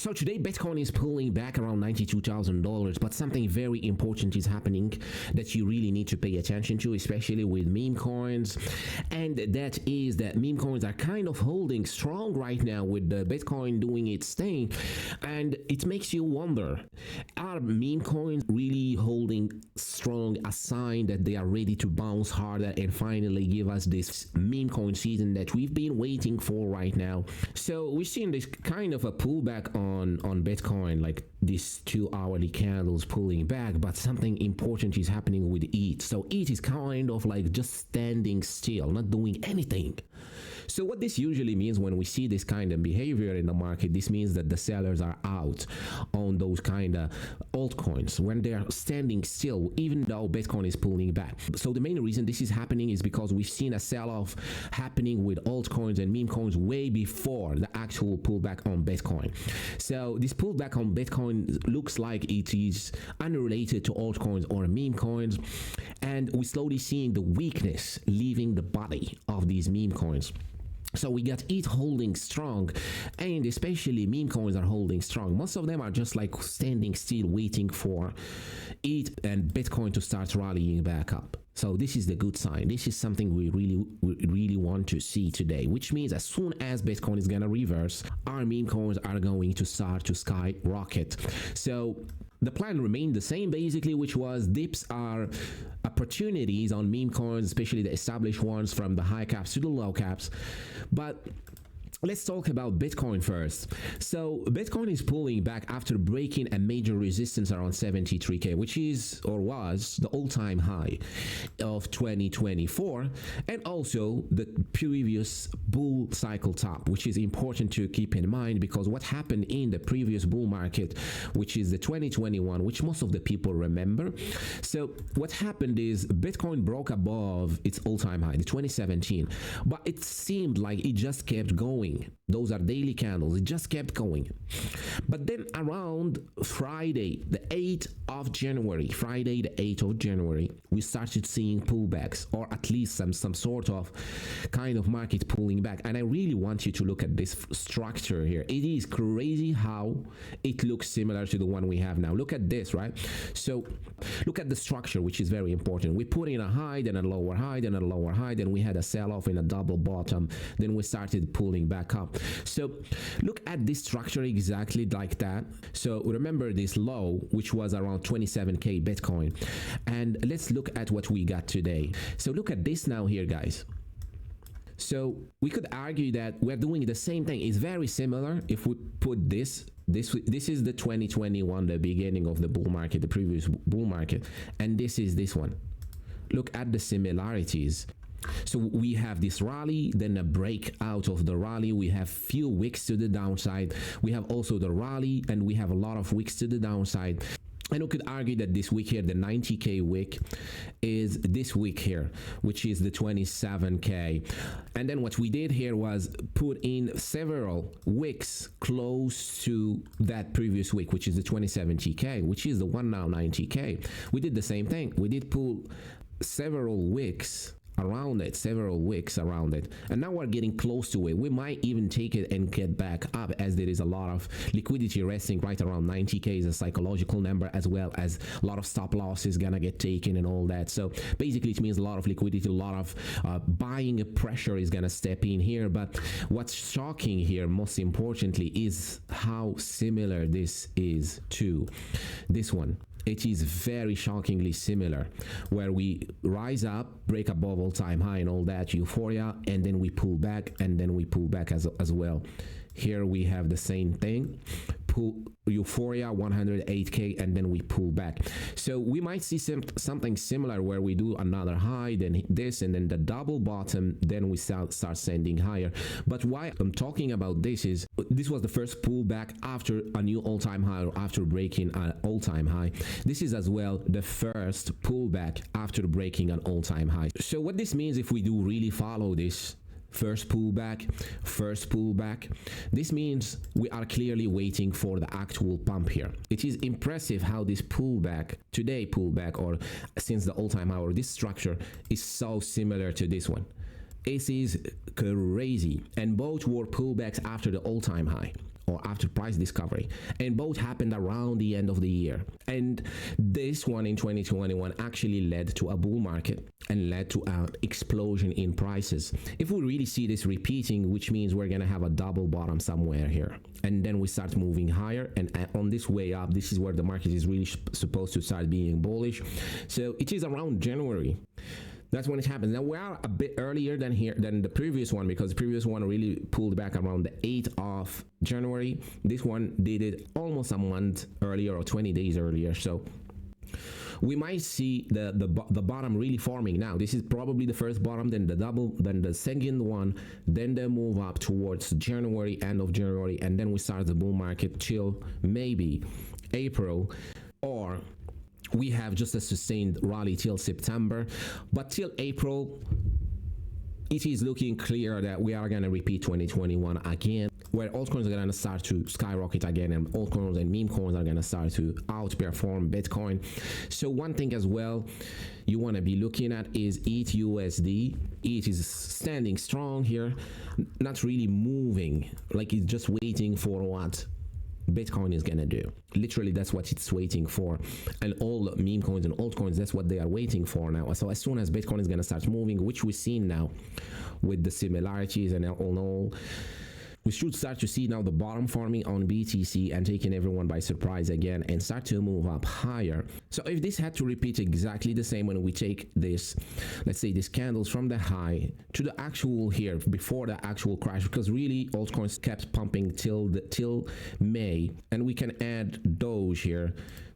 So today Bitcoin is pulling back around $92,000, but something very important is happening that you really need to pay attention to, especially with meme coins, and that is that meme coins are kind of holding strong right now with the Bitcoin doing its thing, and it makes you wonder, are meme coins really holding strong, a sign that they are ready to bounce harder and finally give us this meme coin season that we've been waiting for right now? So we're seeing this kind of a pullback on Bitcoin, like these 2 hourly candles pulling back, but something important is happening with ETH. So ETH is kind of like just standing still, not doing anything. So what this usually means when we see this kind of behavior in the market, this means that the sellers are out on those kind of altcoins when they are standing still, even though Bitcoin is pulling back. So the main reason this is happening is because we've seen a sell-off happening with altcoins and meme coins way before the actual pullback on Bitcoin. So this pullback on Bitcoin looks like it is unrelated to altcoins or meme coins, and we're slowly seeing the weakness leaving the body of these meme coins. So we got ETH holding strong, and especially meme coins are holding strong. Most of them are just like standing still, waiting for ETH and Bitcoin to start rallying back up. So this is the good sign. This is something we really want to see today, which means as soon as Bitcoin is gonna reverse, our meme coins are going to start to skyrocket. So the plan remained the same basically, which was dips are opportunities on meme coins, especially the established ones from the high caps to the low caps. But let's talk about Bitcoin first. So Bitcoin is pulling back after breaking a major resistance around 73K, which is or was the all-time high of 2024, and also the previous bull cycle top, which is important to keep in mind because what happened in the previous bull market, which is the 2021, which most of the people remember. So what happened is Bitcoin broke above its all-time high, the 2017, but it seemed like it just kept going. Those are daily candles. It just kept going. But then around Friday, the 8th of January, we started seeing pullbacks, or at least some sort of kind of market pulling back. And I really want you to look at this structure here. It is crazy how it looks similar to the one we have now. Look at this, right? So look at the structure, which is very important. We put in a high, then a lower high, then a lower high, then we had a sell-off in a double bottom, then we started pulling back up. So look at this structure exactly like that. So remember this low, which was around 27K Bitcoin, and let's look at what we got today. So look at this now here, guys. So we could argue that we're doing the same thing. It's very similar. If we put this is the 2021, the beginning of the bull market, the previous bull market, and this is this one. Look at the similarities. So we have this rally, then a break out of the rally. We have few wicks to the downside. We have also the rally, and we have a lot of wicks to the downside. And we could argue that this wick here, the 90K wick, is this wick here, which is the 27K. And then what we did here was put in several wicks close to that previous wick, which is the 2070K, which is the one now 90K. We did the same thing. We did pull several wicks around it, and now we're getting close to it. We might even take it and get back up, as there is a lot of liquidity resting right around 90K is a psychological number, as well as a lot of stop losses gonna get taken and all that. So basically it means a lot of liquidity, a lot of buying pressure is gonna step in here. But what's shocking here, most importantly, is how similar this is to this one. It is very shockingly similar, where we rise up, break above all-time high and all that, euphoria, and then we pull back, and then we pull back as well. Here we have the same thing, euphoria 108K, and then we pull back. So we might see something similar where we do another high, then this, and then the double bottom, then we start sending higher. But why I'm talking about this is this was the first pullback after a new all-time high, or after breaking an all-time high. This is as well the first pullback after breaking an all-time high. So what this means, if we do really follow this first pullback, this means we are clearly waiting for the actual pump here. It is impressive how this pullback, or since the all-time high, or this structure is so similar to this one. It is crazy, and both were pullbacks after the all-time high. or after price discovery, and both happened around the end of the year. And this one in 2021 actually led to a bull market and led to an explosion in prices. If we really see this repeating, which means we're gonna have a double bottom somewhere here, and then we start moving higher, and on this way up, this is where the market is really supposed to start being bullish. So it is around January. That's when it happens. Now we are a bit earlier than the previous one, because the previous one really pulled back around the 8th of January. This one did it almost a month earlier or 20 days earlier. So we might see the bottom really forming now. This is probably the first bottom, then the double, then the second one, then the move up towards January, end of January, and then we start the bull market till maybe April, or we have just a sustained rally till September. But till April, it is looking clear that we are going to repeat 2021 again, where altcoins are going to start to skyrocket again, and altcoins and meme coins are going to start to outperform Bitcoin. So one thing as well you want to be looking at is ETH/USD. ETH is standing strong here, not really moving, like it's just waiting for what Bitcoin is gonna do. Literally, that's what it's waiting for, and all meme coins and altcoins, that's what they are waiting for now. So as soon as Bitcoin is gonna start moving, which we've seen now with the similarities and all, we should start to see now the bottom forming on BTC and taking everyone by surprise again and start to move up higher. So if this had to repeat exactly the same when we take this, let's say these candles from the high to the actual here before the actual crash, because really altcoins kept pumping till May, and we can add Doge here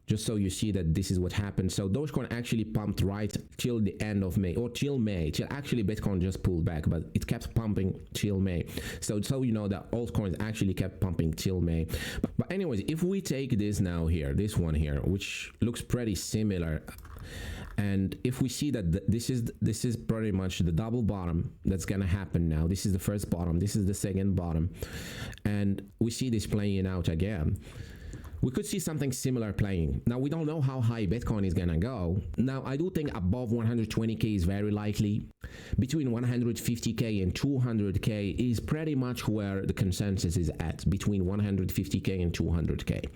just so you see that this is what happened. So Dogecoin actually pumped right till the end of May, or till May, till actually Bitcoin just pulled back, but it kept pumping till May. So you know that altcoins actually kept pumping till May. But anyways, if we take this now here, this one here, which looks pretty similar, and if we see that this is pretty much the double bottom that's gonna happen now. This is the first bottom, this is the second bottom, and we see this playing out again. We could see something similar playing. Now, we don't know how high Bitcoin is gonna go. Now, I do think above 120K is very likely. Between 150K and 200K is pretty much where the consensus is at, between 150K and 200K.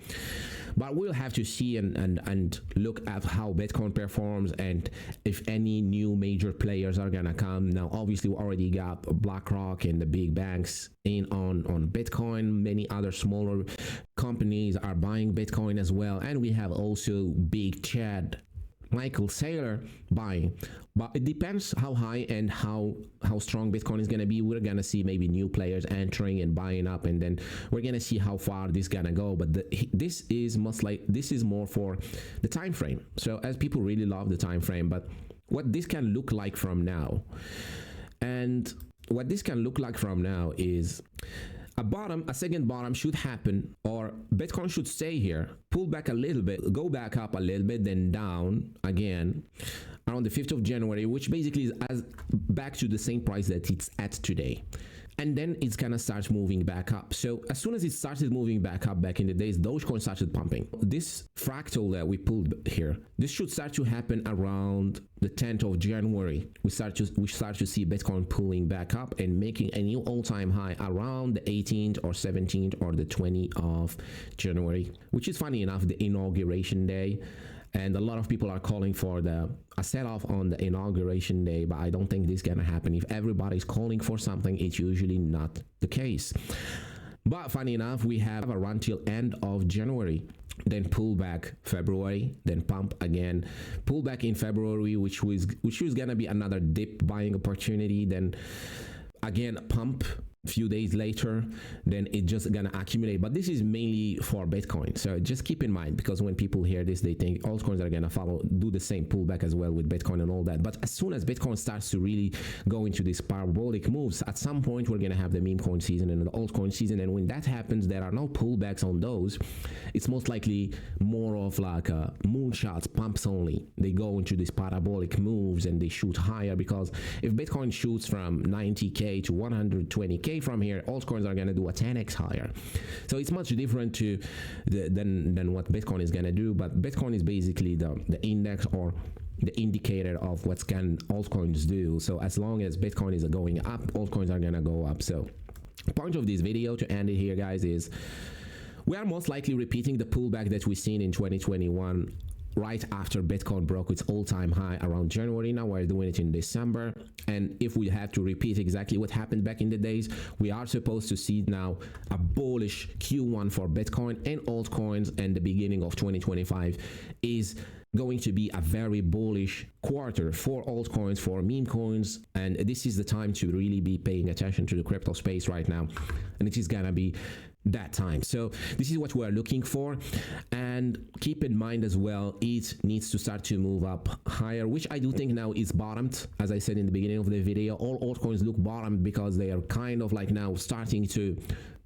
But we'll have to see and look at how Bitcoin performs, and if any new major players are gonna come. Now, obviously, we already got BlackRock and the big banks in on Bitcoin. Many other smaller companies are buying Bitcoin as well, and we have also big Chad Michael Saylor buying. But it depends how high and how strong Bitcoin is going to be. We're going to see maybe new players entering and buying up, and then we're going to see how far this is going to go. But this is more for the time frame. So as people really love the time frame, but what this can look like from now, and what this can look like from now is a second bottom should happen, or Bitcoin should stay here, pull back a little bit, go back up a little bit, then down again around the 5th of January, which basically is back to the same price that it's at today. And then it's gonna start moving back up. So as soon as it started moving back up back in the days, Dogecoin started pumping. This fractal that we pulled here, this should start to happen around the 10th of January. We start to see Bitcoin pulling back up and making a new all-time high around the 18th or 17th or the 20th of January, which is funny enough, the inauguration day. And a lot of people are calling for a sell-off on the inauguration day, but I don't think this is gonna happen. If everybody's calling for something, it's usually not the case. But funny enough, we have a run till end of January, then pull back February, then pump again, pull back in February, which was gonna be another dip buying opportunity, then again pump a few days later, then it just gonna accumulate. But this is mainly for Bitcoin, so just keep in mind, because when people hear this, they think altcoins are gonna do the same pullback as well with Bitcoin and all that. But as soon as Bitcoin starts to really go into these parabolic moves, at some point we're gonna have the meme coin season and the altcoin season, and when that happens, there are no pullbacks on those. It's most likely more of like moonshots, pumps only. They go into these parabolic moves and they shoot higher, because if Bitcoin shoots from 90K to 120K from here, altcoins are going to do a 10x higher. So it's much different than what Bitcoin is going to do. But Bitcoin is basically the index or the indicator of what can altcoins do. So as long as Bitcoin is going up, altcoins are going to go up. So point of this video, to end it here, guys, is we are most likely repeating the pullback that we've seen in 2021 right after Bitcoin broke its all-time high around January. Now we're doing it in December, and if we have to repeat exactly what happened back in the days, we are supposed to see now a bullish Q1 for Bitcoin and altcoins, and the beginning of 2025 is going to be a very bullish quarter for altcoins, for meme coins, and this is the time to really be paying attention to the crypto space right now, and it is gonna be that time. So this is what we're looking for, and keep in mind as well, it needs to start to move up higher, which I do think now is bottomed. As I said in the beginning of the video, all altcoins look bottomed because they are kind of like now starting to,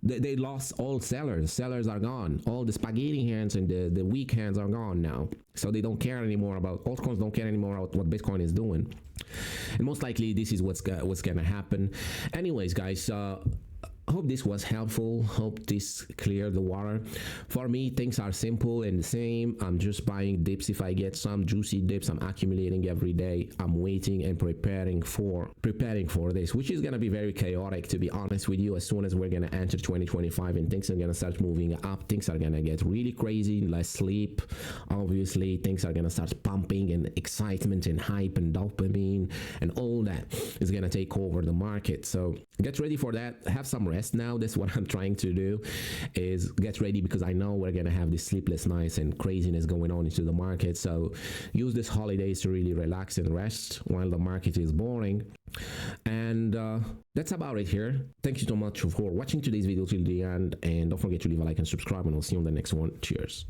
they lost all sellers are gone, all the spaghetti hands and the weak hands are gone now, so they don't care anymore about altcoins, don't care anymore about what Bitcoin is doing, and most likely this is what's gonna happen. Anyways, guys, hope this was helpful. Hope this cleared the water. For me, things are simple and the same. I'm just buying dips. If I get some juicy dips, I'm accumulating every day. I'm waiting and preparing for this, which is gonna be very chaotic, to be honest with you. As soon as we're gonna enter 2025 and things are gonna start moving up, things are gonna get really crazy. Less sleep, obviously. Things are gonna start pumping, and excitement and hype and dopamine and all that is gonna take over the market. So get ready for that. Have some rest now. That's what I'm trying to do, is get ready, because I know we're gonna have this sleepless nights and craziness going on into the market. So use this holidays to really relax and rest while the market is boring. And that's about it here. Thank you so much for watching today's video till the end, and don't forget to leave a like and subscribe, and I'll see you on the next one. Cheers.